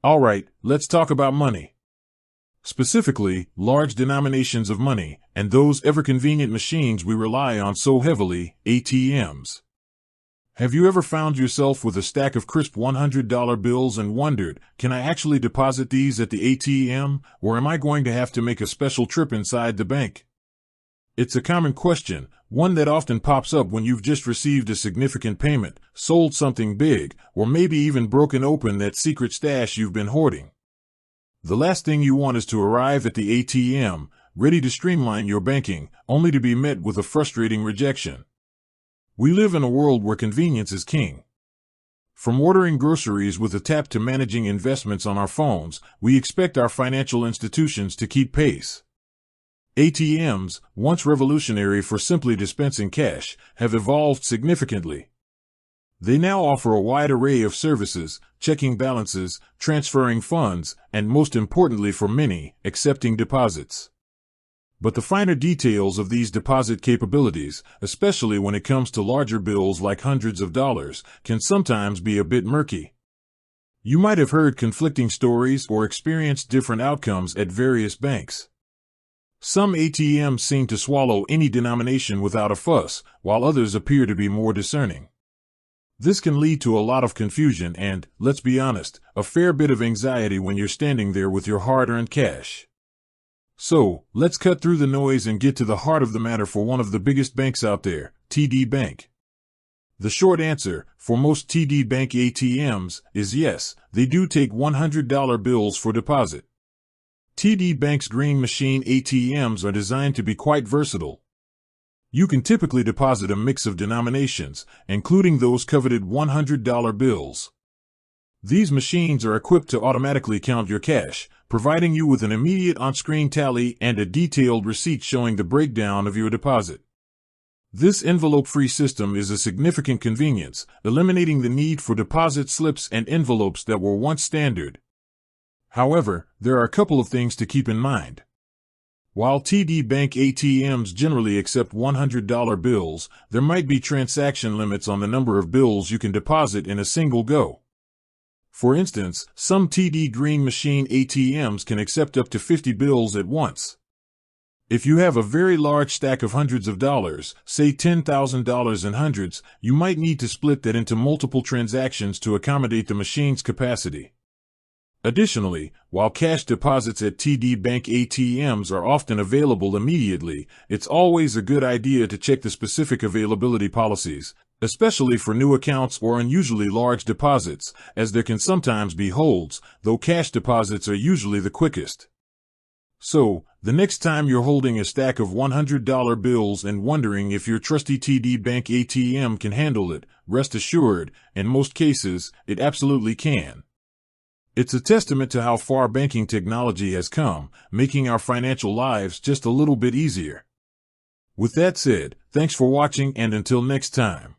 Alright, let's talk about money. Specifically, large denominations of money, and those ever-convenient machines we rely on so heavily, ATMs. Have you ever found yourself with a stack of crisp $100 bills and wondered, can I actually deposit these at the ATM, or am I going to have to make a special trip inside the bank? It's a common question, one that often pops up when you've just received a significant payment, sold something big, or maybe even broken open that secret stash you've been hoarding. The last thing you want is to arrive at the ATM, ready to streamline your banking, only to be met with a frustrating rejection. We live in a world where convenience is king. From ordering groceries with a tap to managing investments on our phones, we expect our financial institutions to keep pace. ATMs, once revolutionary for simply dispensing cash, have evolved significantly. They now offer a wide array of services, checking balances, transferring funds, and most importantly for many, accepting deposits. But the finer details of these deposit capabilities, especially when it comes to larger bills like hundreds of dollars, can sometimes be a bit murky. You might have heard conflicting stories or experienced different outcomes at various banks. Some ATMs seem to swallow any denomination without a fuss, while others appear to be more discerning. This can lead to a lot of confusion and, let's be honest, a fair bit of anxiety when you're standing there with your hard-earned cash. So, let's cut through the noise and get to the heart of the matter for one of the biggest banks out there, TD Bank. The short answer, for most TD Bank ATMs, is yes, they do take $100 bills for deposit. TD Bank's Green Machine ATMs are designed to be quite versatile. You can typically deposit a mix of denominations, including those coveted $100 bills. These machines are equipped to automatically count your cash, providing you with an immediate on-screen tally and a detailed receipt showing the breakdown of your deposit. This envelope-free system is a significant convenience, eliminating the need for deposit slips and envelopes that were once standard. However, there are a couple of things to keep in mind. While TD Bank ATMs generally accept $100 bills, there might be transaction limits on the number of bills you can deposit in a single go. For instance, some TD Green Machine ATMs can accept up to 50 bills at once. If you have a very large stack of hundreds of dollars, say $10,000 in hundreds, you might need to split that into multiple transactions to accommodate the machine's capacity. Additionally, while cash deposits at TD Bank ATMs are often available immediately, it's always a good idea to check the specific availability policies, especially for new accounts or unusually large deposits, as there can sometimes be holds, though cash deposits are usually the quickest. So, the next time you're holding a stack of $100 bills and wondering if your trusty TD Bank ATM can handle it, rest assured, in most cases, it absolutely can. It's a testament to how far banking technology has come, making our financial lives just a little bit easier. With that said, thanks for watching and until next time.